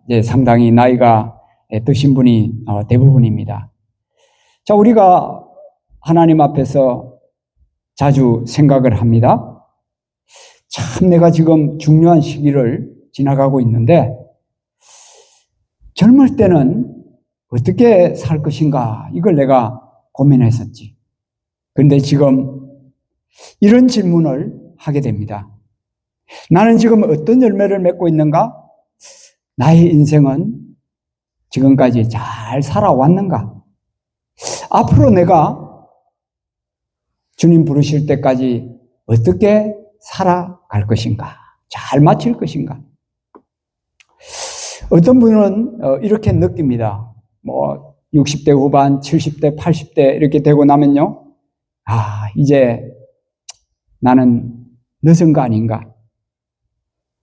이제 상당히 나이가 드신 분이 대부분입니다. 자, 우리가 하나님 앞에서 자주 생각을 합니다. 참 내가 지금 중요한 시기를 지나가고 있는데 젊을 때는 어떻게 살 것인가 이걸 내가 고민했었지. 그런데 지금 이런 질문을 하게 됩니다. 나는 지금 어떤 열매를 맺고 있는가? 나의 인생은 지금까지 잘 살아왔는가? 앞으로 내가 주님 부르실 때까지 어떻게 살아갈 것인가? 잘 마칠 것인가? 어떤 분은 이렇게 느낍니다. 60대 후반, 70대, 80대 이렇게 되고 나면요. 이제 나는 늦은 거 아닌가?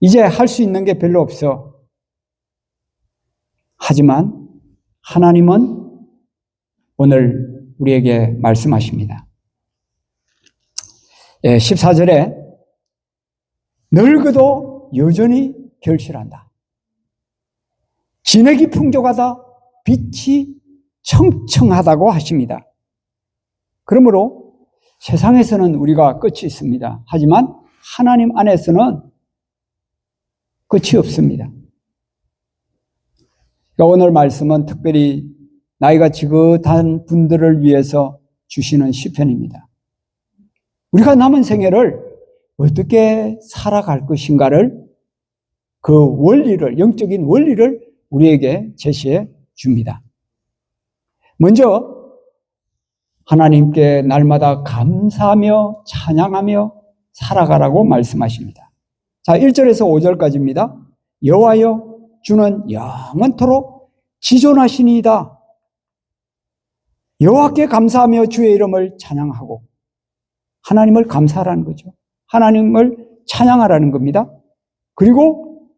이제 할 수 있는 게 별로 없어. 하지만 하나님은 오늘 우리에게 말씀하십니다. 14절에 늙어도 여전히 결실한다. 진액이 풍족하다. 빛이 청청하다고 하십니다. 그러므로 세상에서는 우리가 끝이 있습니다. 하지만 하나님 안에서는 끝이 없습니다. 그러니까 오늘 말씀은 특별히 나이가 지긋한 분들을 위해서 주시는 시편입니다. 우리가 남은 생애를 어떻게 살아갈 것인가를 그 원리를, 영적인 원리를 우리에게 제시해 줍니다. 먼저 하나님께 날마다 감사하며 찬양하며 살아가라고 말씀하십니다. 자, 1절에서 5절까지입니다. 여호와여 주는 영원토록 지존하시니이다. 여호와께 감사하며 주의 이름을 찬양하고, 하나님을 감사하라는 거죠. 하나님을 찬양하라는 겁니다. 그리고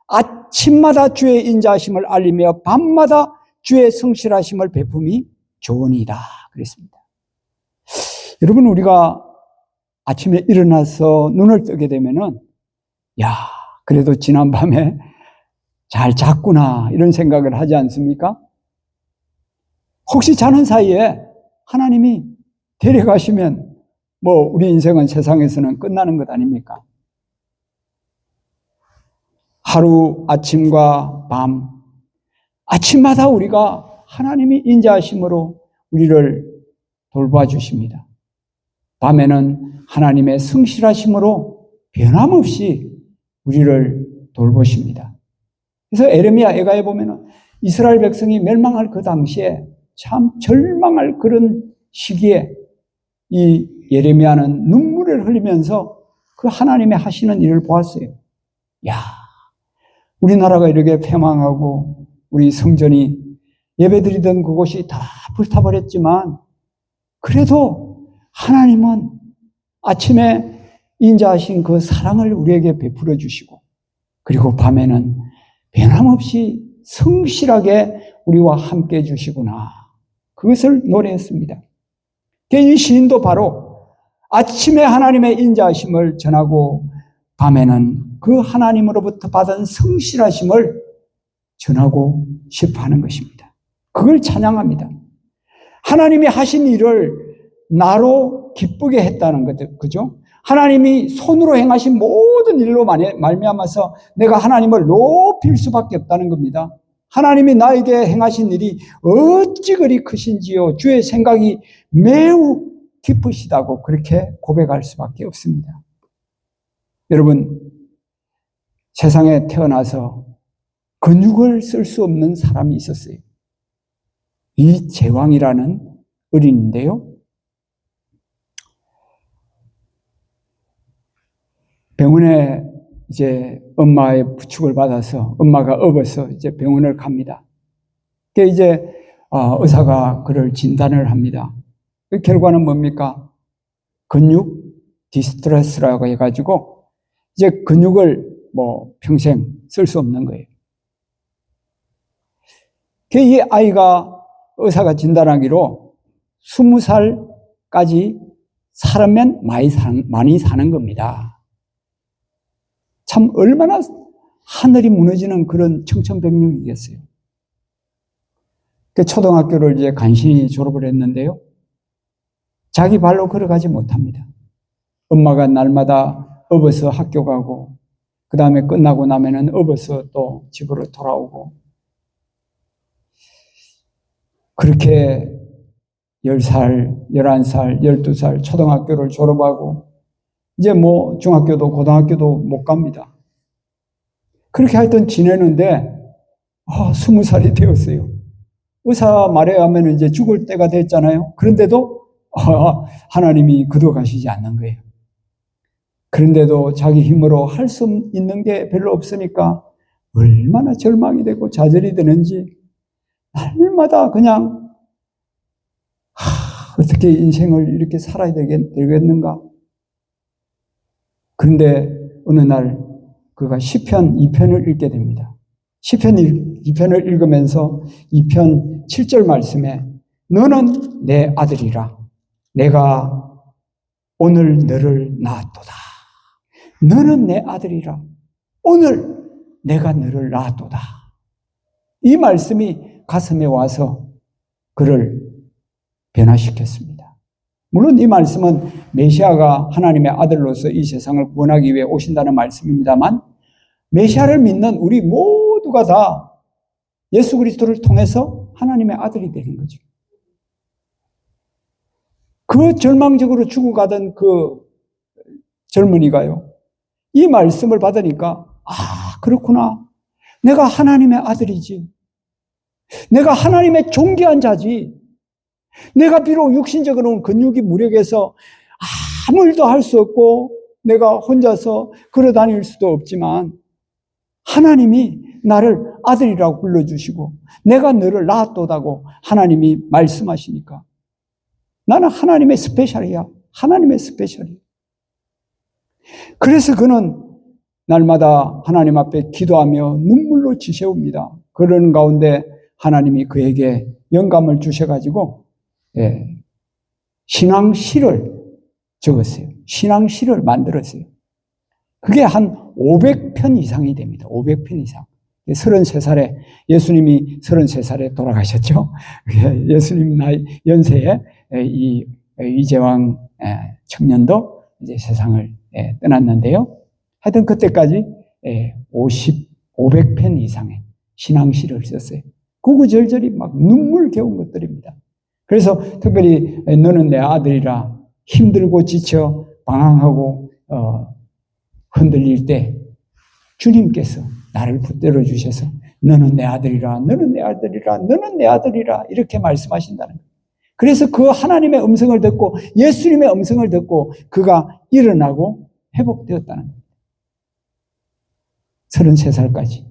아침마다 주의 인자하심을 알리며 밤마다 주의 성실하심을 베품이 좋으니이다 그랬습니다. 여러분, 우리가 아침에 일어나서 눈을 뜨게 되면은 그래도 지난밤에 잘 잤구나 이런 생각을 하지 않습니까? 혹시 자는 사이에 하나님이 데려가시면 우리 인생은 세상에서는 끝나는 것 아닙니까? 하루 아침과 밤, 아침마다 우리가 하나님이 인자하심으로 우리를 돌봐주십니다. 밤에는 하나님의 성실하심으로 변함없이 우리를 돌보십니다. 그래서 에레미야 애가에 보면은 이스라엘 백성이 멸망할 그 당시에 참 절망할 그런 시기에 이 예레미야는 눈물을 흘리면서 그 하나님의 하시는 일을 보았어요. 우리나라가 이렇게 패망하고 우리 성전이 예배드리던 그곳이 다 불타버렸지만 그래도 하나님은 아침에 인자하신 그 사랑을 우리에게 베풀어 주시고, 그리고 밤에는 변함없이 성실하게 우리와 함께 해주시구나. 그것을 노래했습니다. 이 시인도 바로 아침에 하나님의 인자하심을 전하고 밤에는 그 하나님으로부터 받은 성실하심을 전하고 싶어 하는 것입니다. 그걸 찬양합니다. 하나님이 하신 일을 나로 기쁘게 했다는 거죠. 그죠? 하나님이 손으로 행하신 모든 일로 말미암아서 내가 하나님을 높일 수밖에 없다는 겁니다. 하나님이 나에게 행하신 일이 어찌 그리 크신지요. 주의 생각이 매우 깊으시다고 그렇게 고백할 수밖에 없습니다. 여러분, 세상에 태어나서 근육을 쓸 수 없는 사람이 있었어요. 이 제왕이라는 어린인데요. 병원에 이제 엄마의 부축을 받아서 엄마가 업어서 이제 병원을 갑니다. 그게 이제 의사가 그를 진단을 합니다. 그 결과는 뭡니까? 근육 디스트레스라고 해가지고 이제 근육을 평생 쓸 수 없는 거예요. 이 아이가 의사가 진단하기로 20살까지 살면 많이 사는 겁니다. 참 얼마나 하늘이 무너지는 그런 청천벽력이겠어요. 그 초등학교를 이제 간신히 졸업을 했는데요. 자기 발로 걸어가지 못합니다. 엄마가 날마다 업어서 학교 가고, 그 다음에 끝나고 나면은 업어서 또 집으로 돌아오고, 그렇게 10살, 11살, 12살 초등학교를 졸업하고, 이제 뭐 중학교도 고등학교도 못 갑니다. 그렇게 하여튼 지내는데, 20살이 되었어요. 의사 말에 하면 이제 죽을 때가 됐잖아요. 그런데도 하나님이 거둬가시지 않는 거예요. 그런데도 자기 힘으로 할 수 있는 게 별로 없으니까 얼마나 절망이 되고 좌절이 되는지 날마다 그냥 어떻게 인생을 이렇게 살아야 되겠는가. 그런데 어느 날 그가 시편 2편을 읽게 됩니다. 시편 2편을 읽으면서 2편 7절 말씀에 너는 내 아들이라 내가 오늘 너를 낳았도다. 너는 내 아들이라 오늘 내가 너를 낳았도다. 이 말씀이 가슴에 와서 그를 변화시켰습니다. 물론 이 말씀은 메시아가 하나님의 아들로서 이 세상을 구원하기 위해 오신다는 말씀입니다만 메시아를 믿는 우리 모두가 다 예수 그리스도를 통해서 하나님의 아들이 되는 거죠. 그 절망적으로 죽어가던 그 젊은이가요, 이 말씀을 받으니까 그렇구나. 내가 하나님의 아들이지. 내가 하나님의 존귀한 자지. 내가 비록 육신적으로는 근육이 무력해서 아무 일도 할 수 없고 내가 혼자서 걸어다닐 수도 없지만 하나님이 나를 아들이라고 불러주시고 내가 너를 낳았도다고 하나님이 말씀하시니까 나는 하나님의 스페셜이야. 하나님의 스페셜이야. 그래서 그는 날마다 하나님 앞에 기도하며 눈물로 지새웁니다. 그러는 가운데 하나님이 그에게 영감을 주셔가지고 신앙시를 적었어요. 신앙시를 만들었어요. 그게 한 500편 이상이 됩니다. 500편 이상. 33살에 예수님이 33살에 돌아가셨죠. 예수님 나이 연세에 이 이재왕 청년도 이제 세상을 떠났는데요. 하여튼 그때까지 500편 이상의 신앙시를 썼어요. 구구절절이 막 눈물겨운 것들입니다. 그래서 특별히 너는 내 아들이라 힘들고 지쳐 방황하고 흔들릴 때 주님께서 나를 붙들어 주셔서 너는 내 아들이라, 너는 내 아들이라, 너는 내 아들이라 이렇게 말씀하신다는 거예요. 그래서 그 하나님의 음성을 듣고 예수님의 음성을 듣고 그가 일어나고 회복되었다는 겁니다. 33살까지.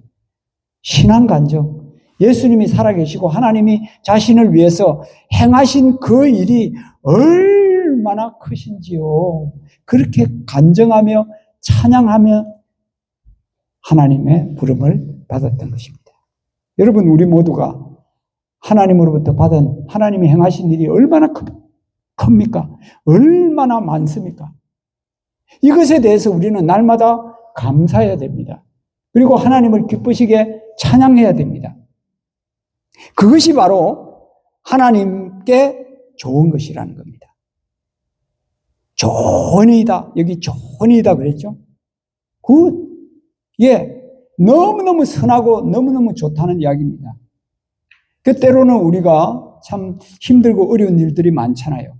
신앙간증. 예수님이 살아계시고 하나님이 자신을 위해서 행하신 그 일이 얼마나 크신지요. 그렇게 간증하며 찬양하며 하나님의 부름을 받았던 것입니다. 여러분, 우리 모두가 하나님으로부터 받은 하나님이 행하신 일이 얼마나 큽니까? 얼마나 많습니까? 이것에 대해서 우리는 날마다 감사해야 됩니다. 그리고 하나님을 기쁘시게 찬양해야 됩니다. 그것이 바로 하나님께 좋은 것이라는 겁니다. 좋은 이다. 여기 좋은 이다 그랬죠? 굿. 너무너무 선하고 너무너무 좋다는 이야기입니다. 때로는 우리가 참 힘들고 어려운 일들이 많잖아요.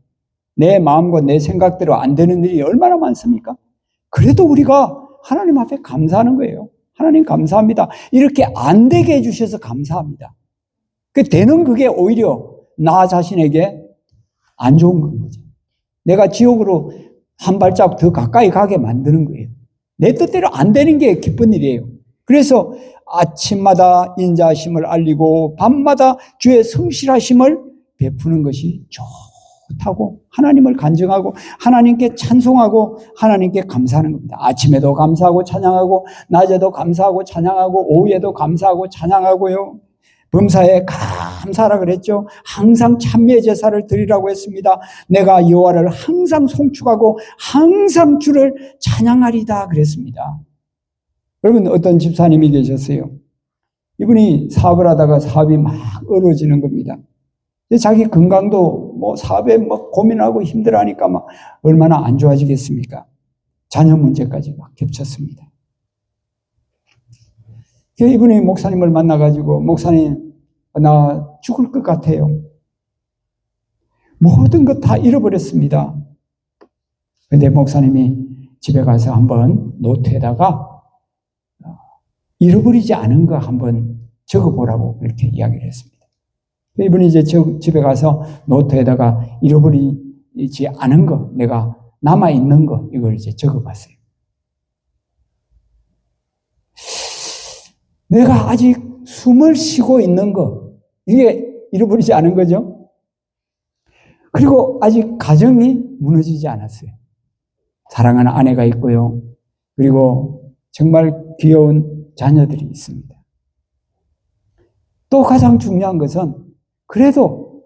내 마음과 내 생각대로 안 되는 일이 얼마나 많습니까? 그래도 우리가 하나님 앞에 감사하는 거예요. 하나님 감사합니다. 이렇게 안 되게 해주셔서 감사합니다. 되는 그게 오히려 나 자신에게 안 좋은 건 거죠. 내가 지옥으로 한 발자국 더 가까이 가게 만드는 거예요. 내 뜻대로 안 되는 게 기쁜 일이에요. 그래서 아침마다 인자하심을 알리고 밤마다 주의 성실하심을 베푸는 것이 좋다고 하나님을 간증하고 하나님께 찬송하고 하나님께 감사하는 겁니다. 아침에도 감사하고 찬양하고 낮에도 감사하고 찬양하고 오후에도 감사하고 찬양하고요. 범사에 감사하라 그랬죠. 항상 찬미의 제사를 드리라고 했습니다. 내가 여호와를 항상 송축하고 항상 주를 찬양하리다 그랬습니다. 여러분, 어떤 집사님이 계셨어요. 이분이 사업을 하다가 사업이 막 어려워지는 겁니다. 자기 건강도 뭐 사업에 막 고민하고 힘들어하니까 막 얼마나 안 좋아지겠습니까? 자녀 문제까지 막 겹쳤습니다. 이분이 목사님을 만나가지고, 목사님, 나 죽을 것 같아요. 모든 것 다 잃어버렸습니다. 근데 목사님이 집에 가서 한번 노트에다가 잃어버리지 않은 거 한번 적어보라고 그렇게 이야기를 했습니다. 이분이 이제 집에 가서 노트에다가 잃어버리지 않은 거, 내가 남아있는 거, 이걸 이제 적어봤어요. 내가 아직 숨을 쉬고 있는 거, 이게 잃어버리지 않은 거죠. 그리고 아직 가정이 무너지지 않았어요. 사랑하는 아내가 있고요. 그리고 정말 귀여운 자녀들이 있습니다. 또 가장 중요한 것은 그래도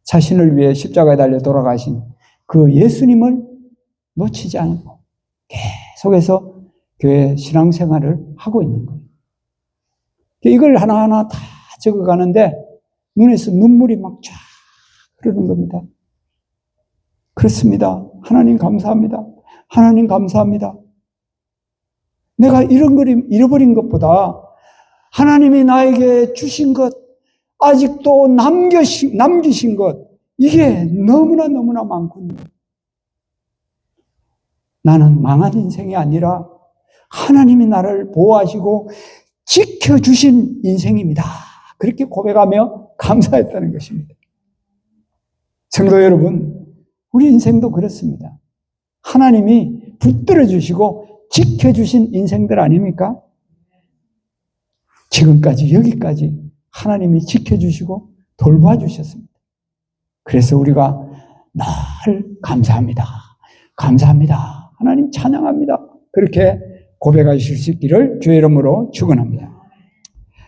자신을 위해 십자가에 달려 돌아가신 그 예수님을 놓치지 않고 계속해서 교회 신앙생활을 하고 있는 거예요. 이걸 하나하나 다 적어가는데 눈에서 눈물이 막 쫙 흐르는 겁니다. 그렇습니다. 하나님 감사합니다. 하나님 감사합니다. 내가 이런 걸 잃어버린 것보다 하나님이 나에게 주신 것, 아직도 남기신 것, 이게 너무나 많군요. 나는 망한 인생이 아니라 하나님이 나를 보호하시고 지켜주신 인생입니다. 그렇게 고백하며 감사했다는 것입니다. 성도 여러분, 우리 인생도 그렇습니다. 하나님이 붙들어 주시고 지켜주신 인생들 아닙니까? 지금까지 여기까지 하나님이 지켜주시고 돌봐주셨습니다. 그래서 우리가 늘 감사합니다. 감사합니다. 하나님 찬양합니다. 그렇게 고백하실 수 있기를 주의 이름으로 축원합니다.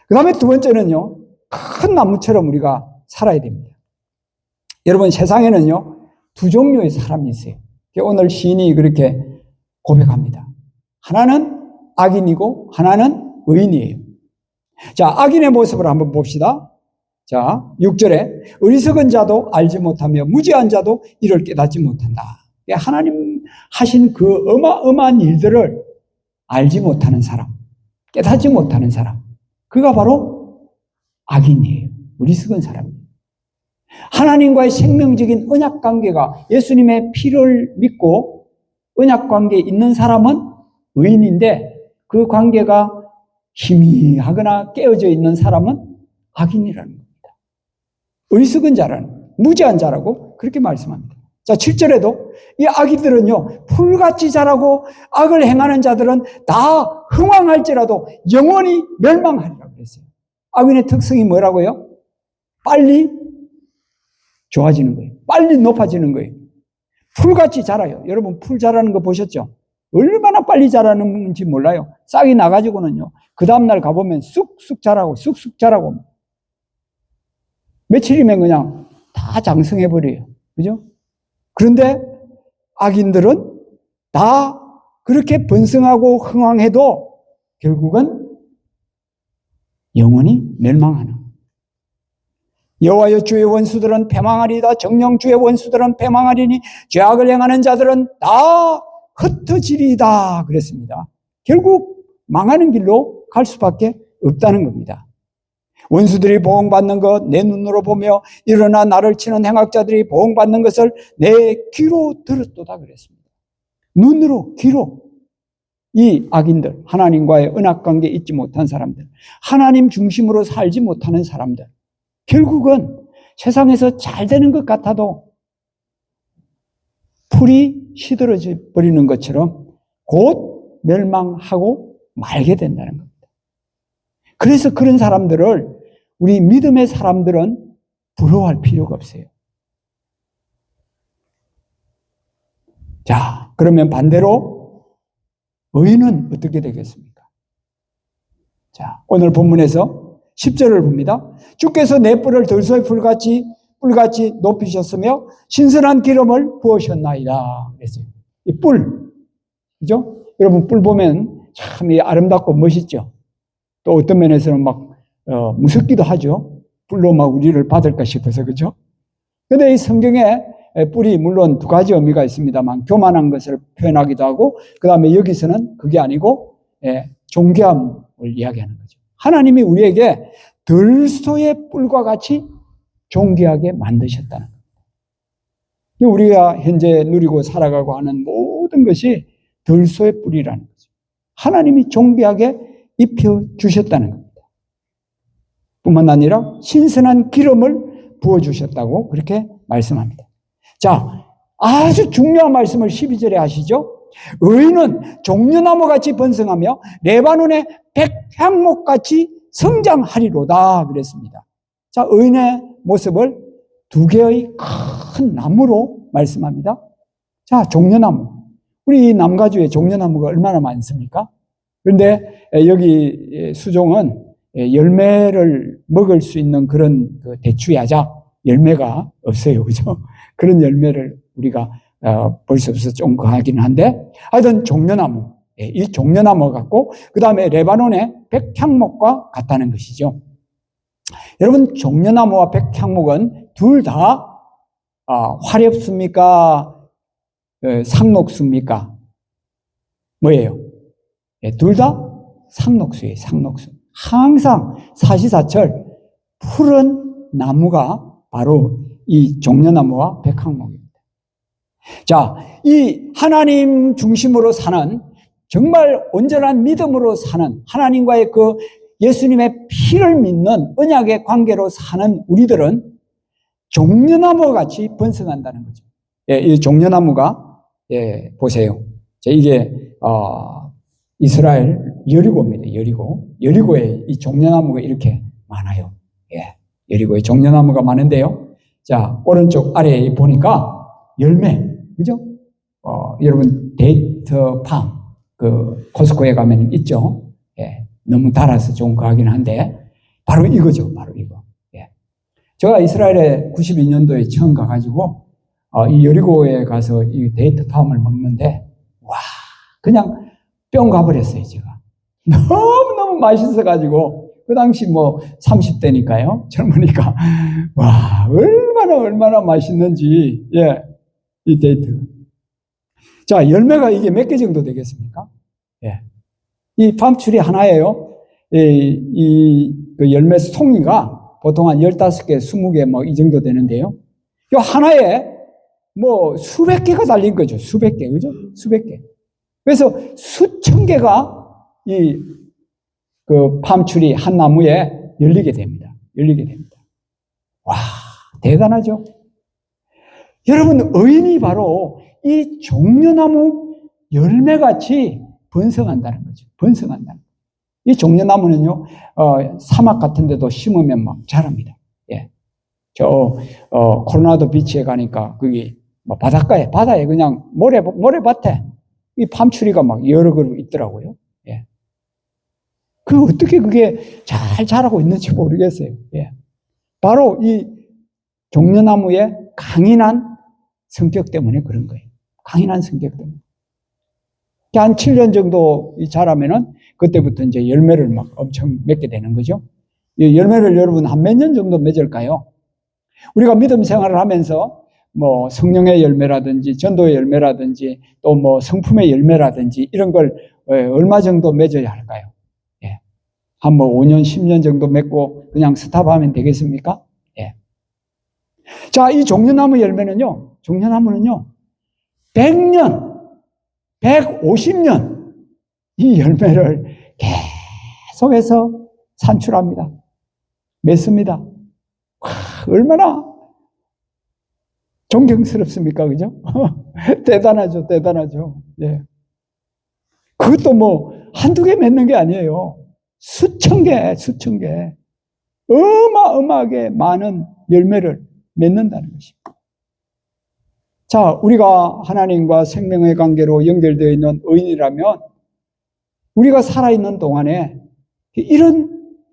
그 다음에 두 번째는요, 큰 나무처럼 우리가 살아야 됩니다. 여러분, 세상에는요 두 종류의 사람이 있어요. 오늘 시인이 그렇게 고백합니다. 하나는 악인이고 하나는 의인이에요. 자, 악인의 모습을 한번 봅시다. 자, 6절에 어리석은 자도 알지 못하며 무지한 자도 이를 깨닫지 못한다. 하나님 하신 그 어마어마한 일들을 알지 못하는 사람, 깨닫지 못하는 사람, 그가 바로 악인이에요. 어리석은 사람이에요. 하나님과의 생명적인 언약관계가, 예수님의 피를 믿고 언약관계에 있는 사람은 의인인데, 그 관계가 희미하거나 깨어져 있는 사람은 악인이라는 겁니다. 어리석은 자라는, 무지한 자라고 그렇게 말씀합니다. 자, 7절에도 이 악인들은요, 풀같이 자라고 악을 행하는 자들은 다 흥왕할지라도 영원히 멸망하리라고 그랬어요. 악인의 특성이 뭐라고요? 빨리 좋아지는 거예요. 빨리 높아지는 거예요. 풀같이 자라요. 여러분, 풀 자라는 거 보셨죠? 얼마나 빨리 자라는지 몰라요. 싹이 나가지고는요, 그 다음날 가보면 쑥쑥 자라고, 쑥쑥 자라고. 며칠이면 그냥 다 장성해버려요. 그죠? 그런데 악인들은 다 그렇게 번성하고 흥왕해도 결국은 영원히 멸망하는. 여호와여, 주의 원수들은 패망하리다. 정령 주의 원수들은 패망하리니 죄악을 행하는 자들은 다 흩어지리다 그랬습니다. 결국 망하는 길로 갈 수밖에 없다는 겁니다. 원수들이 보응받는 것 내 눈으로 보며 일어나 나를 치는 행악자들이 보응받는 것을 내 귀로 들었도다 그랬습니다. 눈으로, 귀로. 이 악인들, 하나님과의 언약관계에 있지 못한 사람들, 하나님 중심으로 살지 못하는 사람들, 결국은 세상에서 잘 되는 것 같아도 풀이 시들어져 버리는 것처럼 곧 멸망하고 말게 된다는 겁니다. 그래서 그런 사람들을, 우리 믿음의 사람들은 부러워할 필요가 없어요. 자, 그러면 반대로 의인은 어떻게 되겠습니까? 자, 오늘 본문에서 10절을 봅니다. 주께서 내 뿔을 들소의 뿔같이 높이셨으며 신선한 기름을 부으셨나이다. 그랬어요. 이 뿔, 그죠? 여러분, 뿔 보면 참 아름답고 멋있죠. 또 어떤 면에서는 막 무섭기도 하죠. 뿔로 막 우리를 받을까 싶어서, 그죠? 근데 이 성경에 뿔이 물론 두 가지 의미가 있습니다만 교만한 것을 표현하기도 하고, 그 다음에 여기서는 그게 아니고 존귀함을 이야기하는 거죠. 하나님이 우리에게 들소의 뿔과 같이 존귀하게 만드셨다는 겁니다. 우리가 현재 누리고 살아가고 하는 모든 것이 들소의 뿔이라는 거죠. 하나님이 존귀하게 입혀주셨다는 겁니다. 뿐만 아니라 신선한 기름을 부어주셨다고 그렇게 말씀합니다. 자, 아주 중요한 말씀을 12절에 하시죠. 의인은 종려나무같이 번성하며 레바논의 백향목같이 성장하리로다 그랬습니다. 자, 의인의 모습을 두 개의 큰 나무로 말씀합니다. 자, 종려나무. 우리 이 남가주에 종려나무가 얼마나 많습니까? 그런데 여기 수종은 열매를 먹을 수 있는 그런 대추야자 열매가 없어요. 그죠? 그런 열매를 우리가 볼 수 없어서 좀 거하기는 한데, 하여튼 종려나무. 이 종려나무 같고, 그 다음에 레바논의 백향목과 같다는 것이죠. 여러분, 종려나무와 백향목은 둘 다 화렵습니까? 상록수입니까? 뭐예요? 둘 다 상록수예요. 상록수. 항상 사시사철 푸른 나무가 바로 이 종려나무와 백향목입니다. 자, 이 하나님 중심으로 사는, 정말 온전한 믿음으로 사는, 하나님과의 그 예수님의 피를 믿는 언약의 관계로 사는 우리들은 종려나무와 같이 번성한다는 거죠. 이 종려나무가, 보세요. 이게 이스라엘 여리고입니다. 여리고에 이 종려나무가 이렇게 많아요. 여리고에 종려나무가 많은데요. 자, 오른쪽 아래에 보니까 열매, 그죠? 여러분, 데이트팜, 코스코에 가면 있죠? 너무 달아서 좋은 거 하긴 한데, 바로 이거죠. 바로 이거. 제가 이스라엘에 92년도에 처음 가가지고, 이 여리고에 가서 이 데이트팜을 먹는데, 와, 그냥 뿅 가버렸어요, 제가. 너무너무 맛있어가지고, 그 당시 30대니까요. 젊으니까. 와, 얼마나 맛있는지, 이 데이트. 자, 열매가 이게 몇 개 정도 되겠습니까? 이 팜추리 하나예요. 그 열매 송이가 보통 한 15개, 20개 이 정도 되는데요. 이 하나에 수백 개가 달린 거죠. 수백 개, 그죠? 수백 개. 그래서 수천 개가 그 팜추리 한 나무에 열리게 됩니다. 와, 대단하죠? 여러분, 의인이 바로 이 종려나무 열매같이 번성한다는 거죠. 이 종려나무는요, 사막 같은 데도 심으면 막 자랍니다. 코로나도 비치에 가니까 거기 바다에 그냥 모래밭에 이 팜추리가 막 여러 그루 있더라고요. 어떻게 그게 잘 자라고 있는지 모르겠어요. 바로 이 종려나무의 강인한 성격 때문에 그런 거예요. 강인한 성격 때문에. 한 7년 정도 자라면은 그때부터 이제 열매를 막 엄청 맺게 되는 거죠. 이 열매를 여러분 한 몇 년 정도 맺을까요? 우리가 믿음 생활을 하면서 성령의 열매라든지 전도의 열매라든지 또 성품의 열매라든지 이런 걸 얼마 정도 맺어야 할까요? 한 5년, 10년 정도 맺고 그냥 스탑하면 되겠습니까? 자, 이 종려나무 열매는요, 100년, 150년 이 열매를 계속해서 산출합니다. 맺습니다. 와, 얼마나 존경스럽습니까? 그죠? 대단하죠. 그것도 한두 개 맺는 게 아니에요. 수천 개. 어마어마하게 많은 열매를 맺는다는 것입니다. 자, 우리가 하나님과 생명의 관계로 연결되어 있는 의인이라면 우리가 살아있는 동안에 이런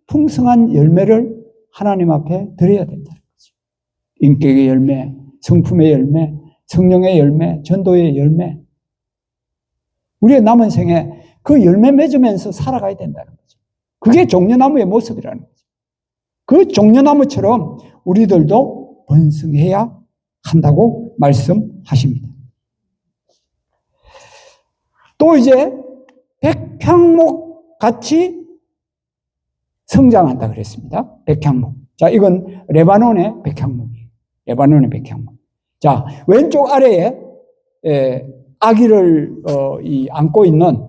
풍성한 열매를 하나님 앞에 드려야 된다는 거죠. 인격의 열매, 성품의 열매, 성령의 열매, 전도의 열매. 우리의 남은 생에 그 열매 맺으면서 살아가야 된다는 거죠. 그게 종려나무의 모습이라는 거죠. 그 종려나무처럼 우리들도 번성해야 한다고 말씀하십니다. 또 이제 백향목 같이 성장한다 그랬습니다. 백향목. 자, 이건 레바논의 백향목이에요. 레바논의 백향목. 자, 왼쪽 아래에 아기를 안고 있는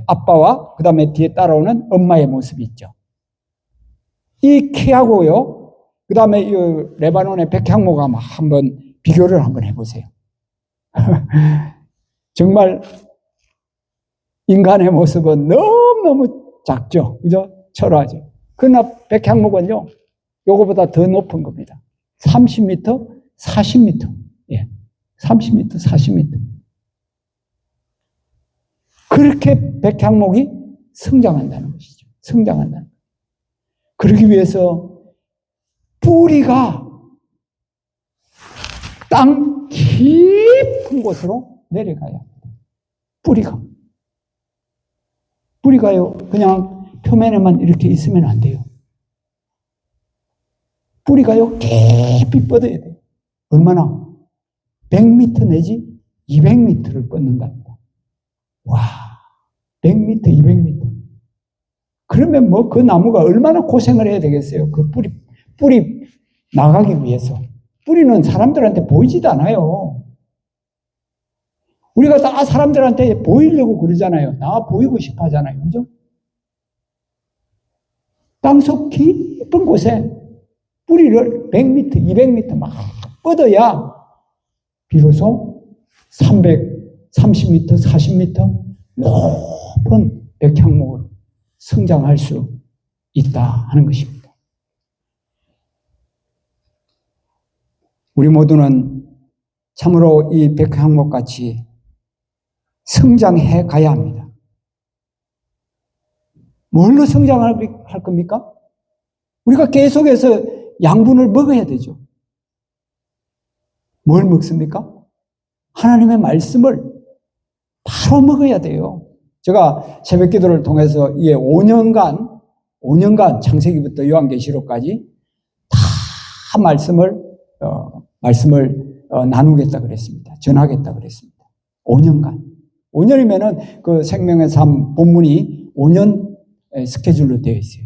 아빠와 그 다음에 뒤에 따라오는 엄마의 모습이 있죠. 이 키하고요, 그 다음에 이 레바논의 백향목과 한번 비교를 한번 해보세요. 정말 인간의 모습은 너무너무 작죠. 그죠? 초라하죠. 그러나 백향목은요, 요거보다 더 높은 겁니다. 30m, 40m. 예. 30m, 40m. 그렇게 백향목이 성장한다는 것이죠. 성장한다는 것. 그러기 위해서 뿌리가 땅 깊은 곳으로 내려가야 합니다. 뿌리가요, 그냥 표면에만 이렇게 있으면 안 돼요. 뿌리가요, 깊이 뻗어야 돼요. 얼마나? 100m 내지 200m를 뻗는답니다. 와, 100m, 200m. 그러면 뭐 그 나무가 얼마나 고생을 해야 되겠어요? 그 뿌리 나가기 위해서. 뿌리는 사람들한테 보이지도 않아요. 우리가 다 사람들한테 보이려고 그러잖아요. 나 보이고 싶어 하잖아요. 그죠? 땅속 깊은 곳에 뿌리를 100m, 200m 막 뻗어야 비로소 330m, 40m 높은 백향목으로 성장할 수 있다 하는 것입니다. 우리 모두는 참으로 이 백향목같이 성장해 가야 합니다. 뭘로 성장할 겁니까? 우리가 계속해서 양분을 먹어야 되죠. 뭘 먹습니까? 하나님의 말씀을 바로 먹어야 돼요. 제가 새벽 기도를 통해서 이게 5년간 창세기부터 요한계시록까지 다 말씀을 나누겠다 그랬습니다. 전하겠다 그랬습니다. 5년간. 5년이면은 그 생명의 삶 본문이 5년 스케줄로 되어 있어요.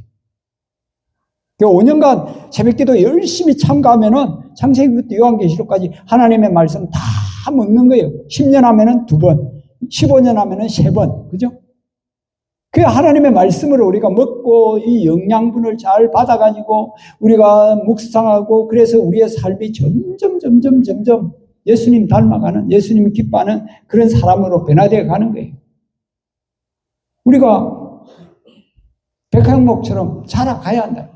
그 5년간 새벽 기도 열심히 참가하면은 창세기부터 요한계시록까지 하나님의 말씀 다 먹는 거예요. 10년 하면은 2번, 15년 하면은 3번. 그죠? 그 하나님의 말씀을 우리가 먹고 이 영양분을 잘 받아가지고 우리가 묵상하고 그래서 우리의 삶이 점점 예수님 닮아가는, 예수님이 기뻐하는 그런 사람으로 변화되어 가는 거예요. 우리가 백향목처럼 자라가야 한다.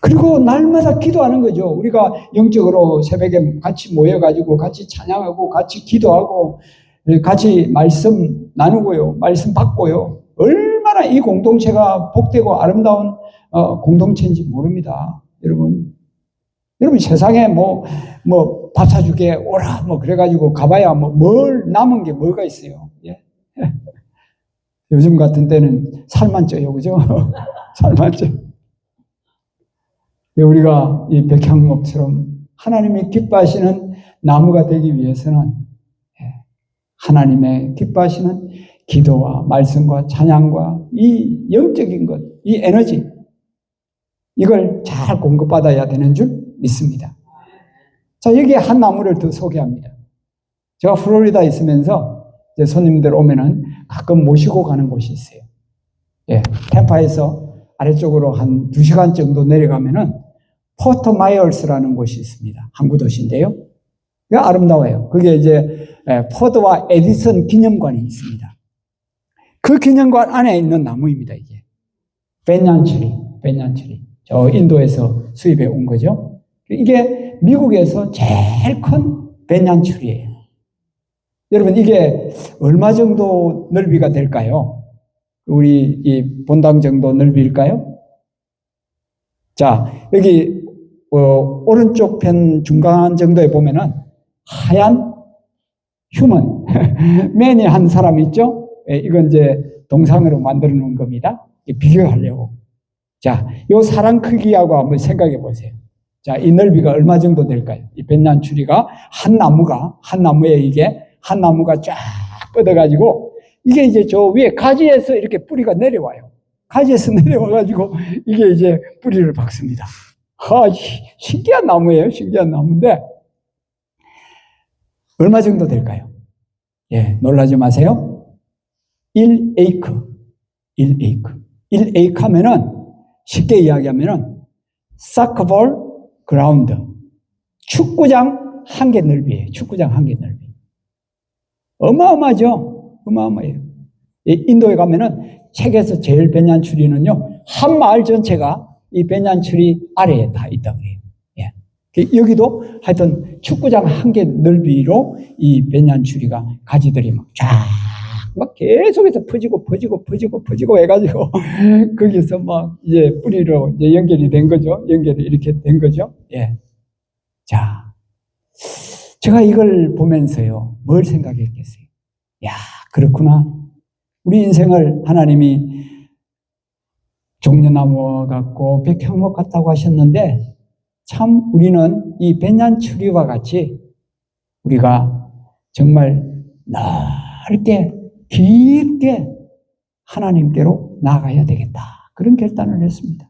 그리고 날마다 기도하는 거죠. 우리가 영적으로 새벽에 같이 모여가지고 같이 찬양하고 같이 기도하고 같이 말씀 나누고요. 말씀 받고요. 얼마나 이 공동체가 복되고 아름다운 공동체인지 모릅니다. 여러분 세상에 밥 사주게 오라 그래가지고 가봐야 뭘 남은 게 뭐가 있어요. 예? 요즘 같은 때는 살만 쪄요. 그죠? 살만 쪄. 우리가 이 백향목처럼 하나님이 기뻐하시는 나무가 되기 위해서는 하나님의 기뻐하시는 기도와 말씀과 찬양과 이 영적인 것, 이 에너지, 이걸 잘 공급받아야 되는 줄 믿습니다. 자, 여기에 한 나무를 더 소개합니다. 제가 플로리다 있으면서 이제 손님들 오면은 가끔 모시고 가는 곳이 있어요. 예, 템파에서 아래쪽으로 한 2시간 정도 내려가면은 포터 마이어스라는 곳이 있습니다. 항구 도시인데요. 그게 아름다워요. 그게 이제 포드와 에디슨 기념관이 있습니다. 그 기념관 안에 있는 나무입니다, 이게. 벤얀추리. 저 인도에서 수입해 온 거죠. 이게 미국에서 제일 큰 벤얀추리예요. 여러분, 이게 얼마 정도 넓이가 될까요? 우리 이 본당 정도 넓이일까요? 자, 여기 오른쪽 편 중간 정도에 보면은 하얀 휴먼. 맨이 한 사람 있죠? 예, 이건 이제 동상으로 만들어 놓은 겁니다. 비교하려고. 자, 요 사람 크기하고 한번 생각해 보세요. 자, 이 넓이가 얼마 정도 될까요? 이 백년추리가 한 나무에 이게 한 나무가 쫙 뻗어가지고 이게 이제 저 위에 가지에서 이렇게 뿌리가 내려와요. 가지에서 내려와가지고 이게 이제 뿌리를 박습니다. 신기한 나무예요. 신기한 나무인데 얼마 정도 될까요? 예, 놀라지 마세요. 1에이크. 1에이크. 1에이크 하면은 쉽게 이야기하면은 사커볼 그라운드. 축구장 한 개 넓이에요. 축구장 한 개 넓이. 어마어마하죠? 어마어마해요. 인도에 가면은 책에서 제일 백년추리는요, 한 마을 전체가 이 백년추리 아래에 다 있다 그래요. 예. 여기도 하여튼 축구장 한 개 넓이로 이 백년추리가 가지들이 막 계속해서 퍼지고 해가지고 거기서 막 이제 뿌리로 이제 연결이 된 거죠. 연결이 이렇게 된 거죠. 예. 자, 제가 이걸 보면서요, 뭘 생각했겠어요? 야, 그렇구나. 우리 인생을 하나님이 종려나무 같고 백향목 같다고 하셨는데 참 우리는 이 백년추리와 같이 우리가 정말 넓게 깊게 하나님께로 나아가야 되겠다. 그런 결단을 했습니다.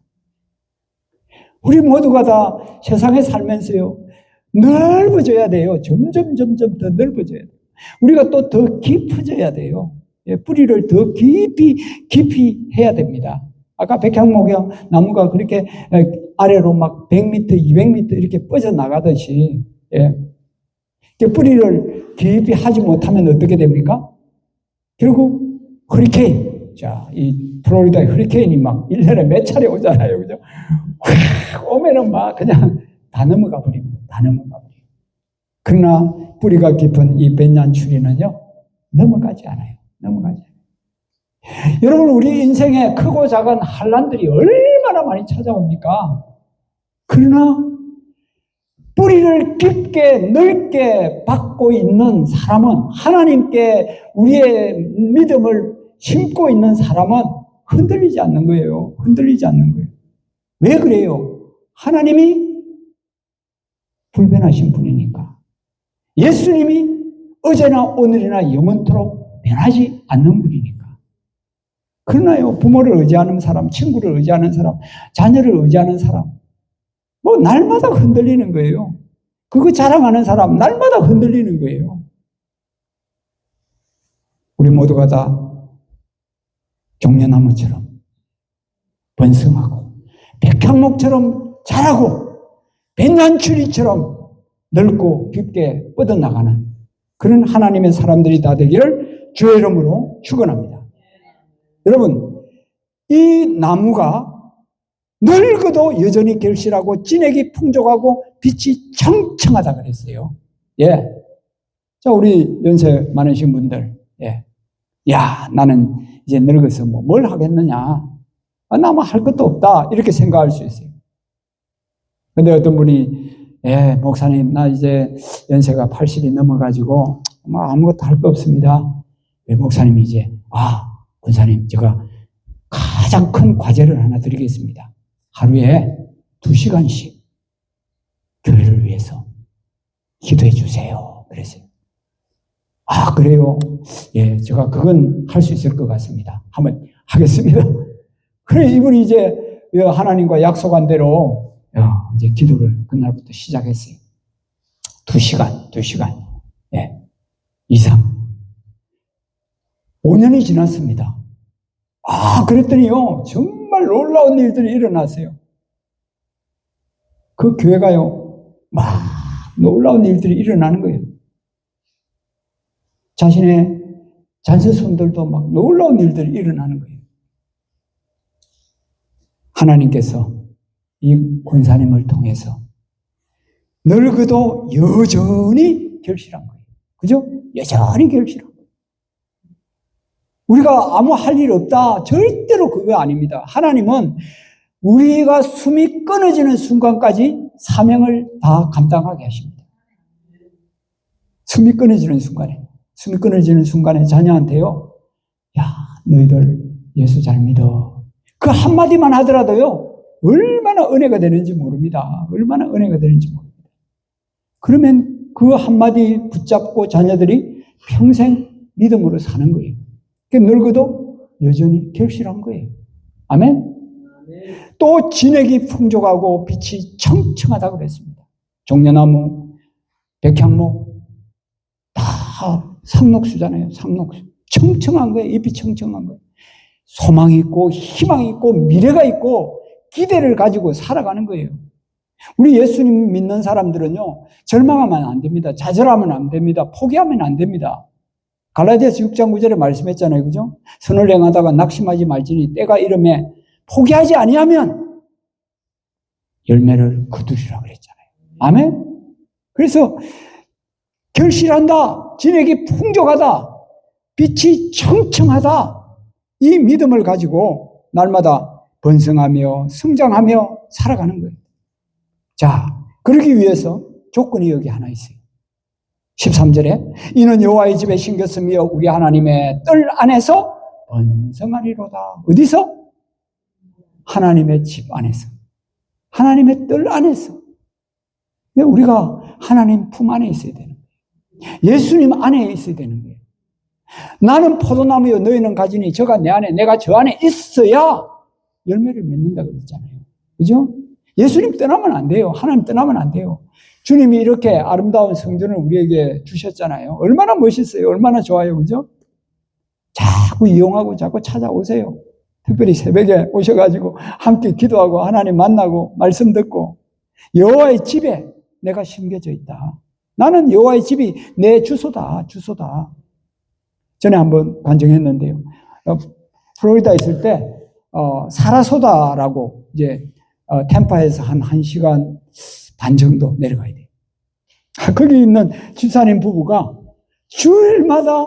우리 모두가 다 세상에 살면서요, 넓어져야 돼요. 점점 더 넓어져야 돼요. 우리가 또 더 깊어져야 돼요. 뿌리를 더 깊이 해야 됩니다. 아까 백향목이 나무가 그렇게 아래로 막 100m, 200m 이렇게 뻗어나가듯이, 예. 뿌리를 깊이 하지 못하면 어떻게 됩니까? 결국 허리케인, 자, 이 플로리다의 허리케인이 막 1년에 몇 차례 오잖아요. 그죠? 오면은 막 그냥 다 넘어가 버립니다. 다 넘어가 버려요. 그러나 뿌리가 깊은 이 백년추리는요, 넘어가지 않아요. 넘어가지 않아요. 여러분, 우리 인생에 크고 작은 환난들이 얼마나 많이 찾아옵니까? 그러나 뿌리를 깊게 넓게 받고 있는 사람은, 하나님께 우리의 믿음을 심고 있는 사람은 흔들리지 않는 거예요. 흔들리지 않는 거예요. 왜 그래요? 하나님이 불변하신 분이니까. 예수님이 어제나 오늘이나 영원토록 변하지 않는 분이니까. 그러나요, 부모를 의지하는 사람, 친구를 의지하는 사람, 자녀를 의지하는 사람, 뭐 날마다 흔들리는 거예요. 그거 자랑하는 사람 날마다 흔들리는 거예요. 우리 모두가 다 종려나무처럼 번성하고 백향목처럼 자라고 백년추리처럼 넓고 깊게 뻗어나가는 그런 하나님의 사람들이 다 되기를 주의 이름으로 축원합니다. 여러분, 이 나무가 늙어도 여전히 결실하고 진액이 풍족하고 빛이 청청하다 그랬어요. 예. 자, 우리 연세 많으신 분들, 예. 야, 나는 이제 늙어서 뭘 하겠느냐. 나 뭐 할 것도 없다. 이렇게 생각할 수 있어요. 근데 어떤 분이, 예, 목사님, 나 이제 연세가 80이 넘어가지고 아무것도 할 거 없습니다. 왜 목사님이 이제, 권사님, 제가 가장 큰 과제를 하나 드리겠습니다. 하루에 2시간씩 교회를 위해서 기도해 주세요. 그랬어요. 그래요? 예, 제가 그건 할 수 있을 것 같습니다. 한번 하겠습니다. 그래, 이분이 이제 하나님과 약속한 대로 이제 기도를 그날부터 시작했어요. 2시간. 예, 이상. 5년이 지났습니다. 그랬더니요, 정말 놀라운 일들이 일어났어요. 그 교회가요, 막 놀라운 일들이 일어나는 거예요. 자신의 잔세손들도 막 놀라운 일들이 일어나는 거예요. 하나님께서 이 권사님을 통해서 늙어도 여전히 결실한 거예요. 그죠? 여전히 결실한 거예요. 우리가 아무 할 일 없다. 절대로 그거 아닙니다. 하나님은 우리가 숨이 끊어지는 순간까지 사명을 다 감당하게 하십니다. 숨이 끊어지는 순간에. 숨이 끊어지는 순간에 자녀한테요, 야, 너희들 예수 잘 믿어. 그 한마디만 하더라도요, 얼마나 은혜가 되는지 모릅니다. 얼마나 은혜가 되는지 모릅니다. 그러면 그 한마디 붙잡고 자녀들이 평생 믿음으로 사는 거예요. 늙어도 여전히 결실한 거예요. 아멘? 또 진액이 풍족하고 빛이 청청하다고 그랬습니다. 종려나무, 백향목 다 상록수잖아요. 상록수. 청청한 거예요. 잎이 청청한 거예요. 소망이 있고 희망이 있고 미래가 있고 기대를 가지고 살아가는 거예요. 우리 예수님 믿는 사람들은요, 절망하면 안 됩니다. 좌절하면 안 됩니다. 포기하면 안 됩니다. 갈라디아서 6장 9절에 말씀했잖아요. 그죠? 선을 행하다가 낙심하지 말지니 때가 이르매 포기하지 아니하면 열매를 거두리라 그랬잖아요. 아멘? 그래서 결실한다. 진액이 풍족하다. 빛이 청청하다. 이 믿음을 가지고 날마다 번성하며 성장하며 살아가는 거예요. 자, 그러기 위해서 조건이 여기 하나 있어요. 13절에 이는 여호와의 집에 심겼으며 우리 하나님의 뜰 안에서 번성하리로다. 어디서? 하나님의 집 안에서. 하나님의 뜰 안에서. 우리가 하나님 품 안에 있어야 되는 거예요. 예수님 안에 있어야 되는 거예요. 나는 포도나무요 너희는 가지니 저가 내 안에 내가 저 안에 있어야 열매를 맺는다 그랬잖아요. 그죠? 예수님 떠나면 안 돼요. 하나님 떠나면 안 돼요. 주님이 이렇게 아름다운 성전을 우리에게 주셨잖아요. 얼마나 멋있어요. 얼마나 좋아요. 그죠? 자꾸 이용하고 자꾸 찾아오세요. 특별히 새벽에 오셔가지고 함께 기도하고 하나님 만나고 말씀 듣고 여호와의 집에 내가 심겨져 있다. 나는 여호와의 집이 내 주소다. 주소다. 전에 한번 간증했는데요. 플로리다 있을 때 사라소다라고 이제 템파에서 한 1시간 반 정도 내려가야 돼요. 거기 있는 집사님 부부가 주일마다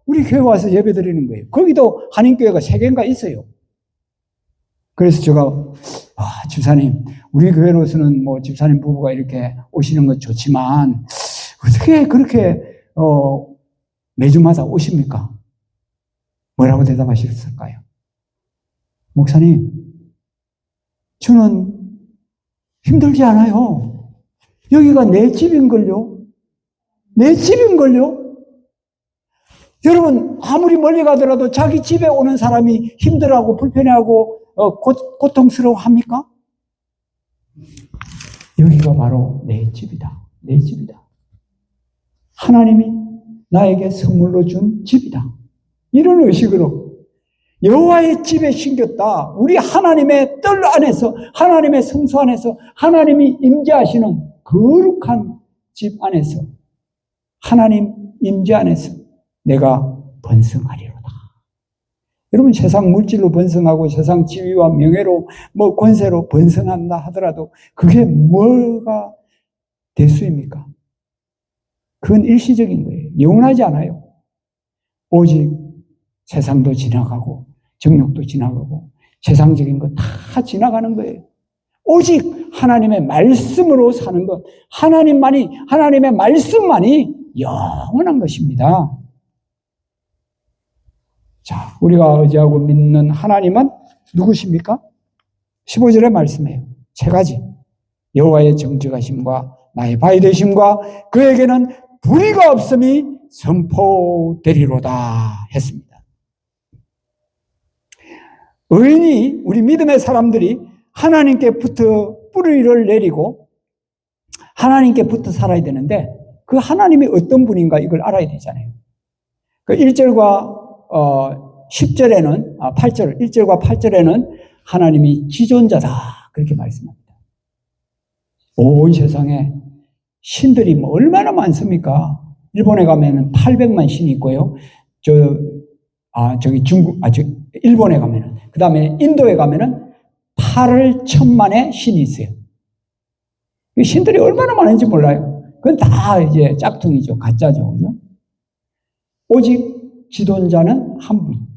우리 교회 와서 예배 드리는 거예요. 거기도 한인교회가 3개인가 있어요. 그래서 제가 집사님 우리 교회로서는 뭐 집사님 부부가 이렇게 오시는 건 좋지만 어떻게 그렇게 매주마다 오십니까? 뭐라고 대답하셨을까요? 목사님, 저는 힘들지 않아요. 여기가 내 집인걸요. 내 집인걸요. 여러분 아무리 멀리 가더라도 자기 집에 오는 사람이 힘들어하고 불편해하고 고통스러워합니까? 여기가 바로 내 집이다. 내 집이다. 하나님이 나에게 선물로 준 집이다. 이런 의식으로 여호와의 집에 심겼다. 우리 하나님의 뜰 안에서 하나님의 성소 안에서 하나님이 임재하시는 거룩한 집 안에서 하나님 임재 안에서 내가 번성하리로다. 여러분 세상 물질로 번성하고 세상 지위와 명예로 뭐 권세로 번성한다 하더라도 그게 뭐가 대수입니까? 그건 일시적인 거예요. 영원하지 않아요. 오직 세상도 지나가고 정욕도 지나가고 세상적인 거 다 지나가는 거예요. 오직 하나님의 말씀으로 사는 것, 하나님의 말씀만이 영원한 것입니다. 자, 우리가 의지하고 믿는 하나님은 누구십니까? 15절에 말씀해요. 3가지. 여호와의 정직하심과 나의 바위 되심과 그에게는 불의가 없음이 선포되리로다 했습니다. 의인이 우리 믿음의 사람들이 하나님께부터 뿌리를 내리고 하나님께부터 살아야 되는데 그 하나님이 어떤 분인가 이걸 알아야 되잖아요. 그 1절과 10절에는 8절 1절과 8절에는 하나님이 지존자다 그렇게 말씀합니다. 온 세상에 신들이 뭐 얼마나 많습니까? 일본에 가면은 800만 신이 있고요. 일본에 가면은 그 다음에 인도에 가면은 8천만의 신이 있어요. 신들이 얼마나 많은지 몰라요. 그건 다 이제 짝퉁이죠. 가짜죠. 그죠? 오직 지존자는 한 분.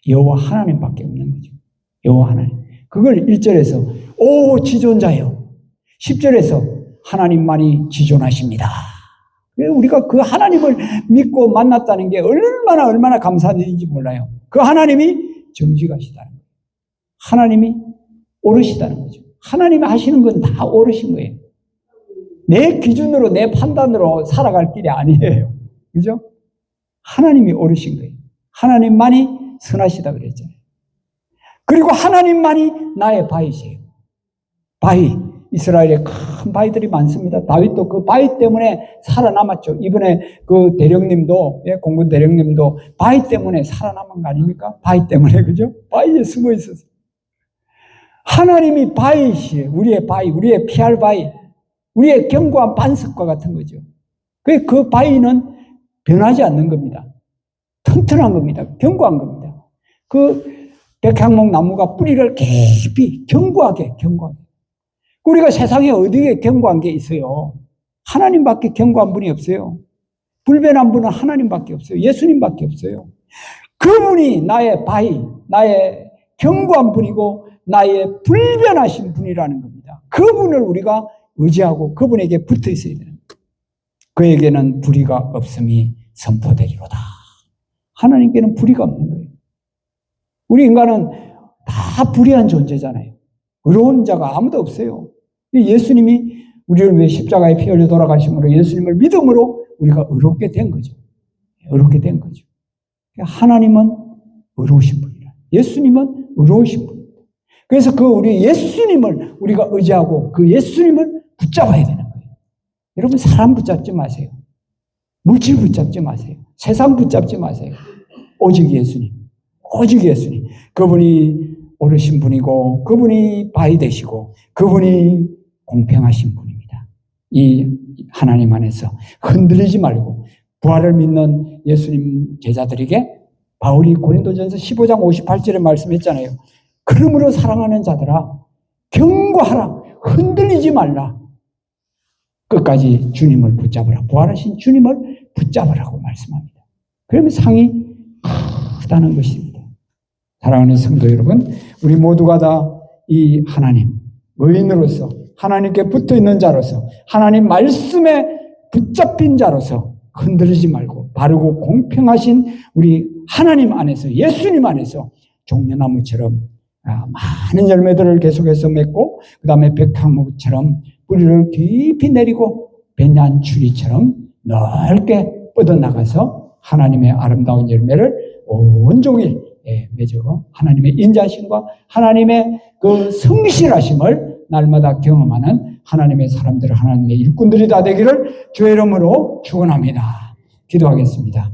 여호와 하나님밖에 없는 거죠. 여호와 하나님. 그걸 1절에서 오 지존자요. 10절에서 하나님만이 지존하십니다. 우리가 그 하나님을 믿고 만났다는 게 얼마나 감사한 일인지 몰라요. 그 하나님이 정직하시다는 거예요. 하나님이 옳으시다는 거죠. 하나님이 하시는 건 다 옳으신 거예요. 내 기준으로, 내 판단으로 살아갈 길이 아니에요. 그죠? 하나님이 옳으신 거예요. 하나님만이 선하시다 그랬잖아요. 그리고 하나님만이 나의 바위세요. 바위. 이스라엘에 큰 바위들이 많습니다. 다윗도 그 바위 때문에 살아남았죠. 이번에 그 대령님도, 공군 대령님도 바위 때문에 살아남은 거 아닙니까? 바위 때문에, 그죠? 바위에 숨어 있었어요. 하나님이 바위시에요. 우리의 바위, 우리의 피할 바위, 우리의 견고한 반석과 같은 거죠. 그 바위는 변하지 않는 겁니다. 튼튼한 겁니다. 견고한 겁니다. 그 백향목 나무가 뿌리를 깊이 견고하게. 우리가 세상에 어디에 견고한 게 있어요? 하나님밖에 견고한 분이 없어요. 불변한 분은 하나님밖에 없어요. 예수님밖에 없어요. 그분이 나의 바위, 나의 견고한 분이고 나의 불변하신 분이라는 겁니다. 그분을 우리가 의지하고 그분에게 붙어 있어야 되는 거예요. 그에게는 불의가 없음이 선포되리로다. 하나님께는 불의가 없는 거예요. 우리 인간은 다 불의한 존재잖아요. 의로운 자가 아무도 없어요. 예수님이 우리를 위해 십자가에 피 흘려 돌아가심으로 예수님을 믿음으로 우리가 의롭게 된 거죠. 의롭게 된 거죠. 하나님은 의로우신 분이라. 예수님은 의로우신 분입니다. 그래서 그 우리 예수님을 우리가 의지하고 그 예수님을 붙잡아야 되는 거예요. 여러분, 사람 붙잡지 마세요. 물질 붙잡지 마세요. 세상 붙잡지 마세요. 오직 예수님. 오직 예수님. 그분이 옳으신 분이고 그분이 바위 되시고 그분이 공평하신 분입니다. 이 하나님 안에서 흔들리지 말고 부활을 믿는 예수님 제자들에게 바울이 고린도전서 15장 58절에 말씀했잖아요. 그러므로 사랑하는 자들아 견고하라. 흔들리지 말라. 끝까지 주님을 붙잡으라. 부활하신 주님을 붙잡으라고 말씀합니다. 그러면 상이 크다는 것입니다. 사랑하는 성도 여러분, 우리 모두가 다 이 하나님, 의인으로서 하나님께 붙어있는 자로서 하나님 말씀에 붙잡힌 자로서 흔들리지 말고 바르고 공평하신 우리 하나님 안에서, 예수님 안에서 종려나무처럼 많은 열매들을 계속해서 맺고 그 다음에 백향목처럼 뿌리를 깊이 내리고 백년추리처럼 넓게 뻗어나가서 하나님의 아름다운 열매를 온종일 맺어 하나님의 인자하심과 하나님의 그 성실하심을 날마다 경험하는 하나님의 사람들, 하나님의 일꾼들이 다 되기를 주의 이름으로 축원합니다. 기도하겠습니다.